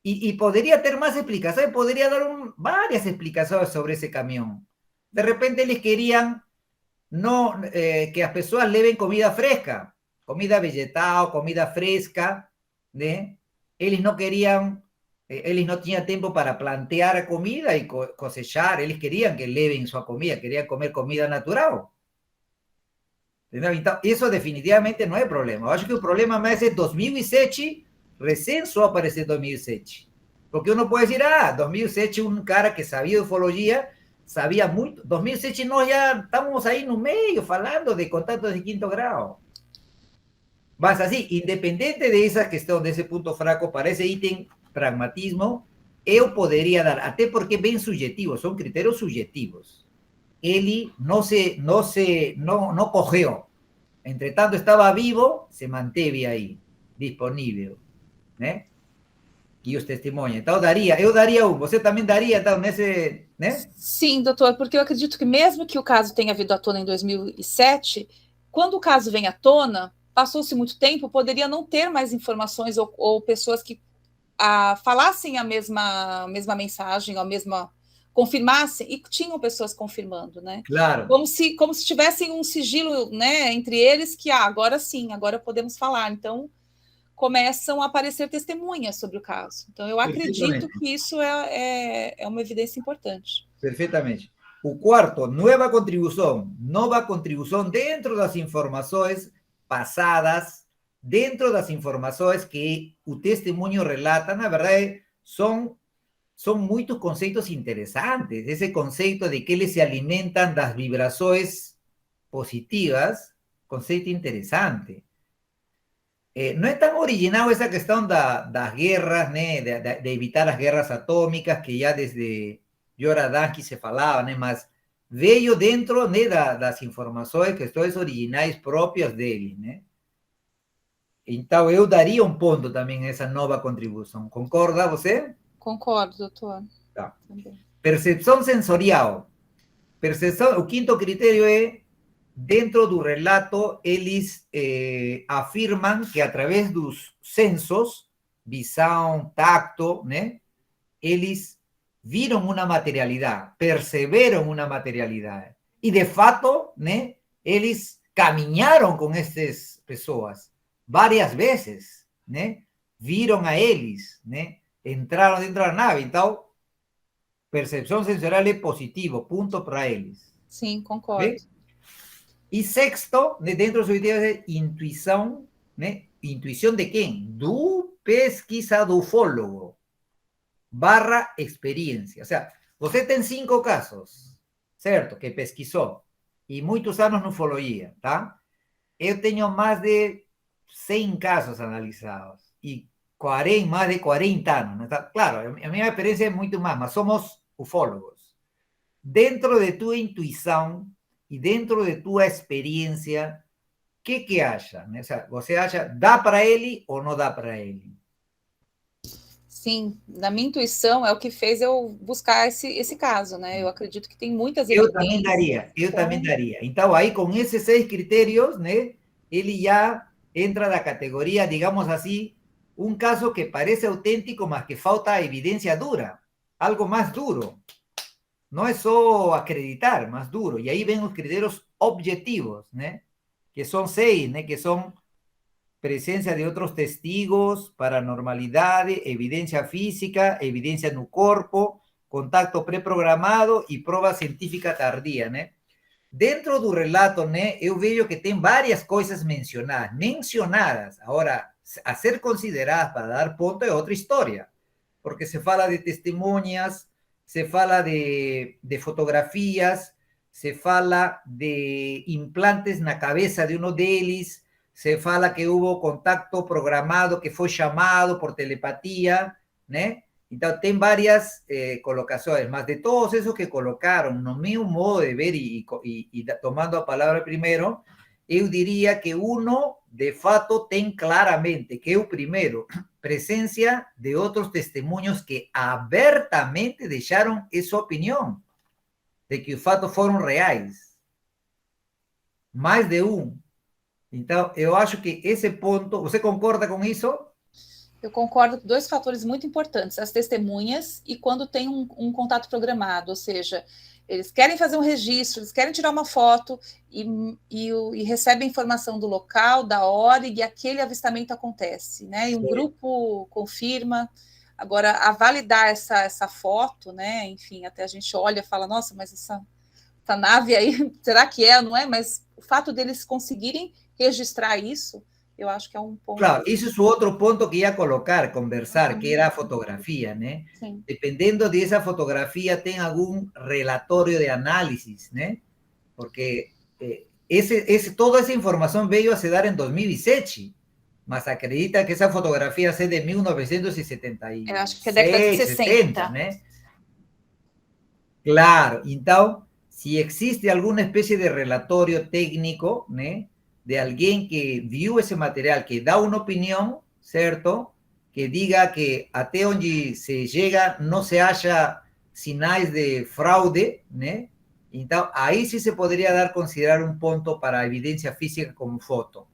E poderia ter mais explicações, poderia dar várias explicações sobre esse caminhão. De repente eles queriam que as pessoas levem comida fresca, comida vegetal, comida fresca, né? Eles não queriam, eles não tinham tempo para plantear a comida e cosechar, eles queriam que levem sua comida, queriam comer comida natural. Entendeu? Então, isso definitivamente não é problema. Eu acho que o problema mais é 2007, recém só apareceu 2007. Porque uno pode dizer, 2007 um cara que sabia de ufologia, sabia muito. 2007 nós já estamos aí no meio falando de contatos de quinto grau. Mas assim, independente dessa questão, desse ponto fraco, para esse item pragmatismo, eu poderia dar, até porque é bem subjetivo, são critérios subjetivos. Ele não correu. Entretanto, estava vivo, se manteve aí, disponível, né? E os testemunhos. Então, eu daria um. Você também daria, então, nesse, né? Sim, doutor, porque eu acredito que mesmo que o caso tenha vindo à tona em 2007, quando o caso vem à tona, passou-se muito tempo, poderia não ter mais informações ou pessoas que falassem a mesma mensagem, a mesma confirmassem, e tinham pessoas confirmando, né? Claro. Como se tivessem um sigilo, né, entre eles, que agora sim, agora podemos falar. Então, começam a aparecer testemunhas sobre o caso. Então, eu acredito que isso é uma evidência importante. Perfeitamente. O quarto, nova contribuição dentro das informações passadas, dentro das informações que o testemunho relata, na verdade, são muitos conceitos interesantes. Esse conceito de que eles se alimentam das vibrações positivas, conceito interessante. Não é tão original essa questão das guerras, né, de evitar as guerras atômicas, que já desde Joradansky se falava, né, mas veio dentro, né, das informações, questões originais próprias deles, né? Então, eu daria um ponto também a essa nova contribuição. Concorda você? Concordo, doutor. Tá. Percepção sensorial. Percepção, o quinto critério é, dentro do relato, eles afirmam que através dos sensos, visão, tacto, né, eles viram uma materialidade, perceberam uma materialidade. E, de fato, né, eles caminharam com essas pessoas várias vezes, né? Viram a eles, né? Entraram dentro da nave. Então, percepção sensorial é positivo, ponto para eles. Sim, concordo. Né? E sexto, né, dentro dos objetivos é intuição, né? Intuição de quem? Do pesquisador, ufólogo, barra experiência. O sea, você tem 5 casos, certo? Que pesquisou. E muitos anos na ufologia, tá? Eu tenho mais de 100 casos analisados. E 40, mais de 40 anos. Né? Claro, a minha experiência é muito mais, mas somos ufólogos. Dentro de tua intuição e dentro de tua experiência, o que acha? Né? O sea, você acha, dá para ele ou não dá para ele? Sim, na minha intuição é o que fez eu buscar esse caso, né? Eu acredito que tem muitas Eu evidências. também daria. Então, aí, com esses 6 critérios, né, ele já entra na categoria, digamos assim, um caso que parece autêntico, mas que falta evidência dura, algo mais duro. Não é só acreditar, mais duro. E aí vem os critérios objetivos, né, que são 6, né, que são presencia de otros testigos, paranormalidad, evidencia física, evidencia no corpo, contacto preprogramado e prova científica tardia, né? Dentro do relato, né, eu vejo que tem várias coisas mencionadas. Agora, a ser consideradas para dar ponto é outra história, porque se fala de testemunhas, se fala de fotografias, se fala de implantes na cabeça de um deles, se fala que hubo contacto programado, que foi chamado por telepatia, né? Então, tem várias colocações, mas de todos esos que colocaram, no meu modo de ver e tomando a palavra primeiro, eu diria que uno, de fato, tem claramente que é o primeiro, presencia de outros testemunhos que abertamente deixaram essa opinião, de que os fatos foram reais. Mais de um. Então, eu acho que esse ponto, você concorda com isso? Eu concordo com 2 fatores muito importantes, as testemunhas e quando tem um contato programado, ou seja, eles querem fazer um registro, eles querem tirar uma foto e recebem informação do local, da hora e aquele avistamento acontece, né? E um grupo confirma. Agora, a validar essa foto, né? Enfim, até a gente olha e fala, nossa, mas essa nave aí, será que é ou não é? Mas o fato deles conseguirem registrar isso, eu acho que é um ponto. Claro, isso é outro ponto que ia colocar, conversar, que era a fotografia, né? Sim. Dependendo dessa fotografia, tem algum relatório de análise, né? Porque toda essa informação veio a se dar em 2007, mas acredita que essa fotografia é de 1976, eu acho que é década de 60, né? Claro, então, se existe alguma espécie de relatório técnico, né, de alguém que viu esse material, que dá uma opinião, certo? Que diga que até onde se chega não se acha sinais de fraude, né? Então, aí sim se poderia dar considerar um ponto para a evidência física como foto,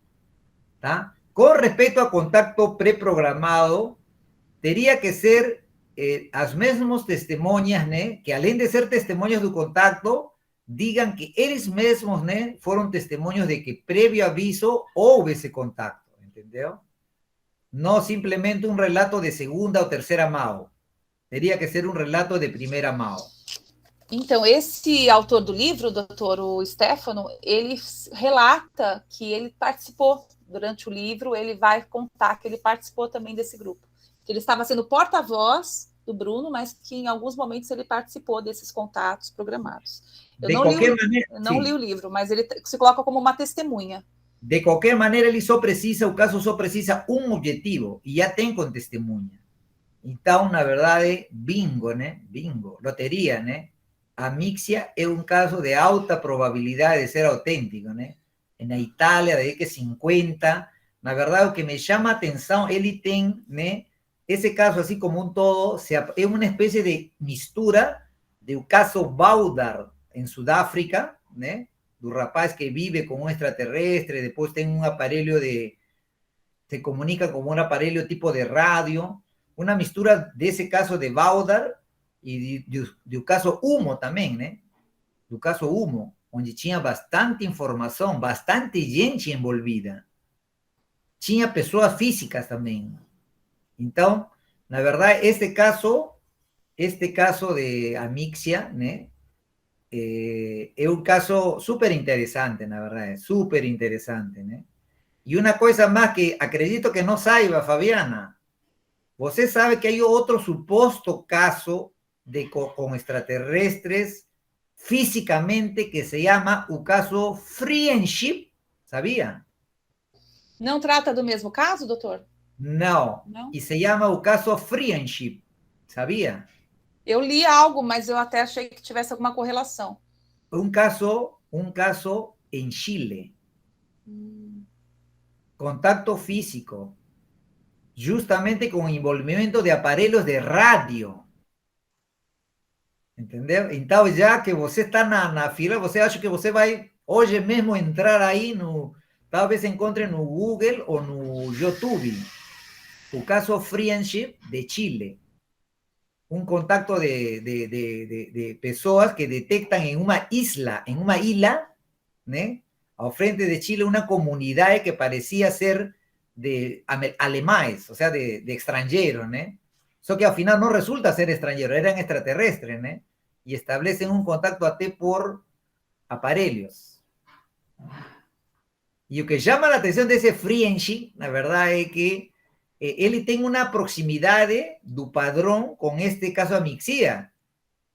tá? Com respeito a contacto pré-programado, teria que ser as mesmas testemunhas, né, que além de ser testemunhas do contacto, digam que eles mesmos, né, foram testemunhos de que prévio aviso houve esse contacto, entendeu? Não simplesmente um relato de segunda ou terceira mão. Teria que ser um relato de primeira mão. Então, esse autor do livro, o doutor Stefano, ele relata que ele participou durante o livro, ele vai contar que ele participou também desse grupo. Que ele estava sendo porta-voz do Bruno, mas que em alguns momentos ele participou desses contatos programados. Eu não li o livro, mas ele se coloca como uma testemunha. De qualquer maneira, o caso só precisa um objetivo, e já tem com testemunha. Então, na verdade, bingo, né? Bingo, loteria, né? A mixia é um caso de alta probabilidade de ser autêntico, né? Na Itália, desde que 50, na verdade, o que me chama a atenção, ele tem, né, esse caso, assim como um todo, é uma espécie de mistura do caso Baudar, em Sudáfrica, né? Do rapaz que vive com um extraterrestre, depois tem um aparelho de... se comunica como um aparelho tipo de rádio, uma mistura desse caso de Baudar e do caso Humo também, né? Do caso Humo, onde tinha bastante informação, bastante gente envolvida. Tinha pessoas físicas também. Então, na verdade, este caso de amixia, né? É um caso super interessante, na verdade, super interessante, né? E uma coisa mais que acredito que não saiba, Fabiana, você sabe que hay otro supuesto caso con extraterrestres físicamente que se llama el caso Friendship, ¿sabía? Não trata do mesmo caso, doutor? No, Não? y se llama el caso Friendship, ¿sabía? Eu li algo, mas eu até achei que tivesse alguma correlação. Un caso en Chile, contacto físico, justamente con envolvimiento de aparelhos de radio. Entendeu? Então, já que você está na fila, você acha que você vai hoje mesmo entrar aí no. Talvez encontre no Google ou no YouTube o caso Friendship de Chile. Um contacto de pessoas que detectam em uma ilha, né? Ao frente de Chile, uma comunidade que parecia ser de alemães, ou seja, de extranjeros, né? Só que ao final não resulta ser estrangeiro, eram extraterrestres, né? Y establecen un contacto até por aparelhos. Y lo que llama la atención de ese friendship, la verdad es que él tiene una proximidad do padrón con este caso amixia.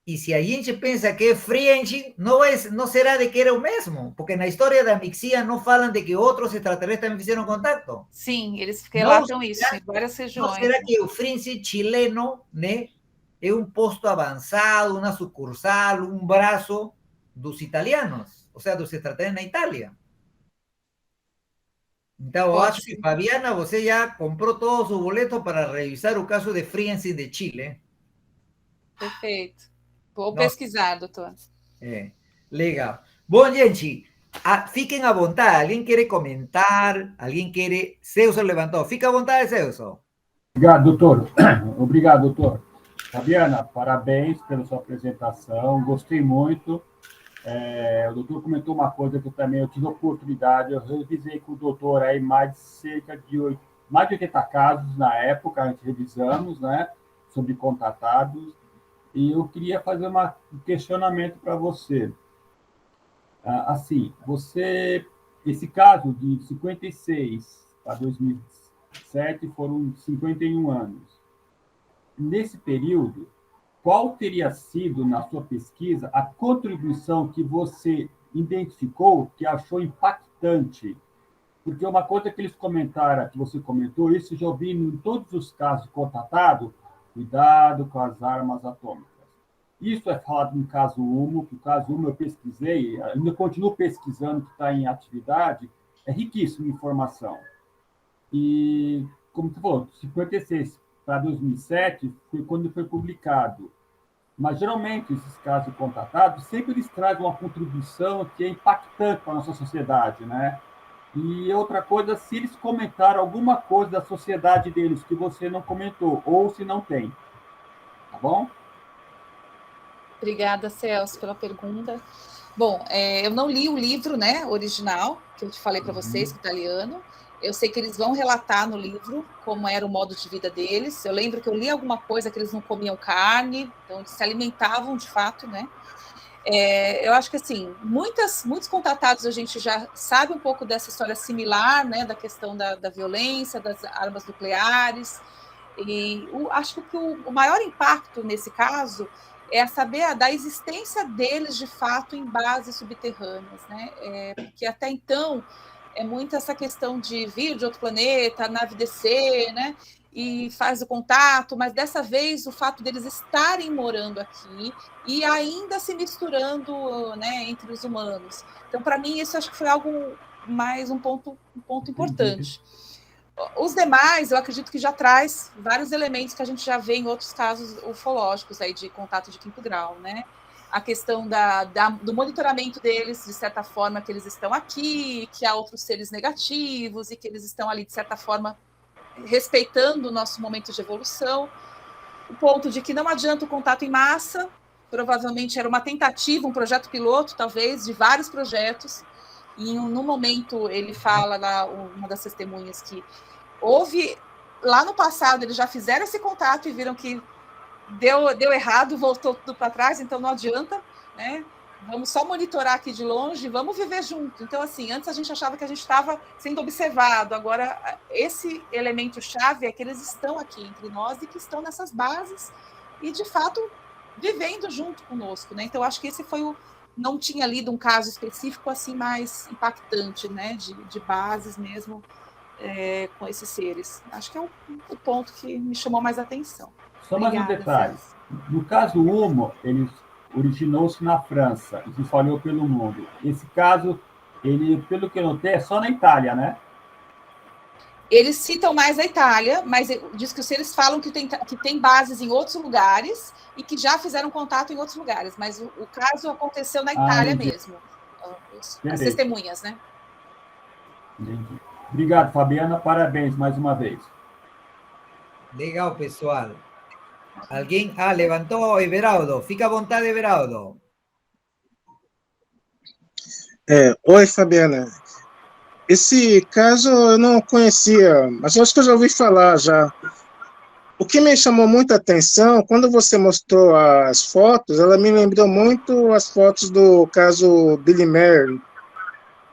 Y si a gente pensa que es friendship, no será de que era o mesmo, porque na história da amixia não falam de que outros extraterrestres também fizeram contato. Sim, eles relatam isso em várias Não regiões. será que o friendship chileno, né, é um posto avançado, uma sucursal, um braço dos italianos, ou seja, dos extraterrestres na Itália? Então, eu Pode acho que, ser. Fabiana, você já comprou todos os boletos para revisar o caso de Friendship de Chile. Perfeito. Vou Nossa, pesquisar, doutor. legal. Bom, gente, fiquem à vontade. Alguém quer comentar? Alguém quer... Celso levantou. Fica à vontade, Celso. Obrigado, doutor. Obrigado, doutor. Fabiana, parabéns pela sua apresentação. Gostei muito. O doutor comentou uma coisa que eu tive oportunidade, eu revisei com o doutor aí mais de 80 casos na época, a gente revisamos, né, sobre contatados, e eu queria fazer um questionamento para você. Assim, esse caso de 56 para 2007 foram 51 anos. Nesse período, qual teria sido, na sua pesquisa, a contribuição que você identificou, que achou impactante? Porque uma coisa que eles comentaram, que você comentou, isso eu já ouvi em todos os casos contatados, cuidado com as armas atômicas. Isso é falado no caso Humo, que o caso Humo eu pesquisei, ainda continuo pesquisando, que está em atividade, é riquíssimo em informação. E, como você falou, 56 para 2007 foi quando foi publicado. Mas, geralmente, esses casos contatados, sempre eles trazem uma contribuição que é impactante para a nossa sociedade, né? E outra coisa, se eles comentaram alguma coisa da sociedade deles que você não comentou, ou se não tem. Tá bom? Obrigada, Celso, pela pergunta. Bom, eu não li o livro, né, original, que eu te falei para vocês, que é italiano. Eu sei que eles vão relatar no livro como era o modo de vida deles. Eu lembro que eu li alguma coisa que eles não comiam carne, então eles se alimentavam de fato, né? Eu acho que, assim, muitos contatados a gente já sabe um pouco dessa história similar, né, da questão da violência, das armas nucleares, e acho que o maior impacto nesse caso é saber da existência deles, de fato, em bases subterrâneas, né, porque até então é muito essa questão de vir de outro planeta, a nave descer, né, e faz o contato, mas dessa vez o fato deles estarem morando aqui e ainda se misturando, né, entre os humanos. Então, para mim, isso acho que foi algo mais um ponto importante. Os demais, eu acredito que já traz vários elementos que a gente já vê em outros casos ufológicos aí de contato de quinto grau, né? A questão do monitoramento deles, de certa forma, que eles estão aqui, que há outros seres negativos e que eles estão ali, de certa forma, respeitando o nosso momento de evolução. O ponto de que não adianta o contato em massa, provavelmente era uma tentativa, um projeto piloto, talvez, de vários projetos, e no momento ele fala lá, uma das testemunhas, que houve, lá no passado, eles já fizeram esse contato e viram que deu errado, voltou tudo para trás, então não adianta, né? Vamos só monitorar aqui de longe, vamos viver junto. Então, assim, antes a gente achava que a gente estava sendo observado, agora esse elemento-chave é que eles estão aqui entre nós e que estão nessas bases e, de fato, vivendo junto conosco, né? Então, acho que esse foi não tinha lido um caso específico assim mais impactante, né? De bases mesmo com esses seres. Acho que é o ponto que me chamou mais atenção. Só mais um detalhe. No caso Humo, ele originou-se na França e se espalhou pelo mundo. Esse caso, ele, pelo que eu notei, é só na Itália, né? Eles citam mais a Itália, mas diz que os seres falam que tem bases em outros lugares e que já fizeram contato em outros lugares, mas o caso aconteceu na Itália mesmo. As testemunhas, né? Entendi. Obrigado, Fabiana. Parabéns mais uma vez. Legal, pessoal. Alguém? Levantou Everaldo. Fica à vontade, Everaldo. Oi, Fabiana. Esse caso eu não conhecia, mas eu acho que eu já ouvi falar já. O que me chamou muita atenção, quando você mostrou as fotos, ela me lembrou muito as fotos do caso Billy Mary.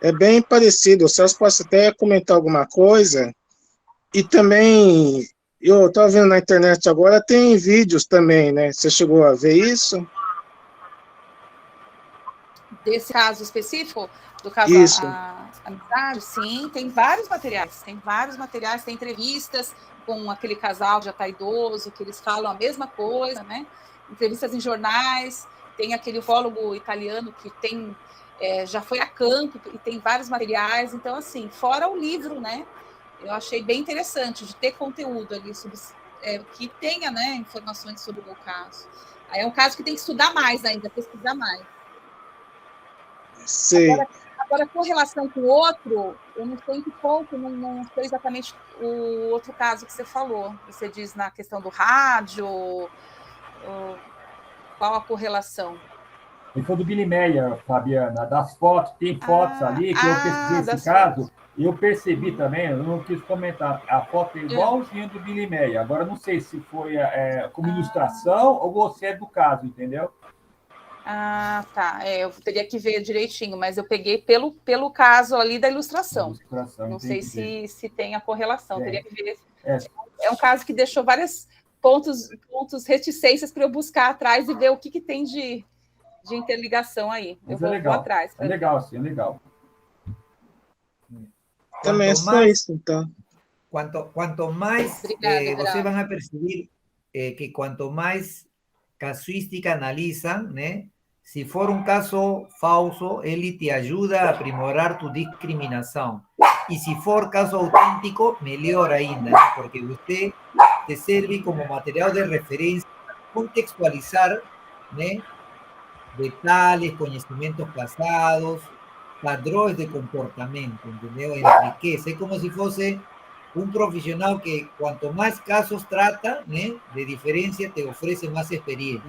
É bem parecido. O Celso pode até comentar alguma coisa. E também, eu estava vendo na internet agora, tem vídeos também, né? Você chegou a ver isso? Desse caso específico? Do caso Amizade? Sim, tem vários materiais. Tem entrevistas com aquele casal já está idoso, que eles falam a mesma coisa, né? Entrevistas em jornais, tem aquele ufólogo italiano que tem, já foi a campo e tem vários materiais. Então, assim, fora o livro, né? Eu achei bem interessante de ter conteúdo ali sobre, que tenha, né, informações sobre o meu caso. Aí é um caso que tem que estudar mais ainda, pesquisar mais. Sim. Agora, com relação com o outro, eu não sei em que ponto, não sei exatamente o outro caso que você falou. Você diz na questão do rádio, qual a correlação? Ele foi do Billy Meyer, Fabiana, das fotos, tem fotos ali, que eu pesquisei esse caso, e eu percebi também, eu não quis comentar, a foto é igualzinha do Billy Meyer. Agora, não sei se foi como ilustração ou você é do caso, entendeu? Ah, tá. Eu teria que ver direitinho, mas eu peguei pelo caso ali da ilustração. Não sei se tem a correlação, teria que ver. É um caso que deixou vários pontos reticências para eu buscar atrás e ver o que tem de interligação aí. Mas eu vou atrás. É legal, sim, é legal. Também é só isso, então. Quanto mais, vocês vão a perceber que quanto mais casuística analizam, né? Se for um caso falso, ele te ajuda a aprimorar tu discriminação. E se for caso autêntico, melhor ainda, né? Porque você te serve como material de referência para contextualizar, né? Detalhes, conhecimentos passados, padrões de comportamento, entendeu? Enriquece. É como se fosse um profissional que, quanto mais casos trata, né, de diferença, te oferece mais experiência.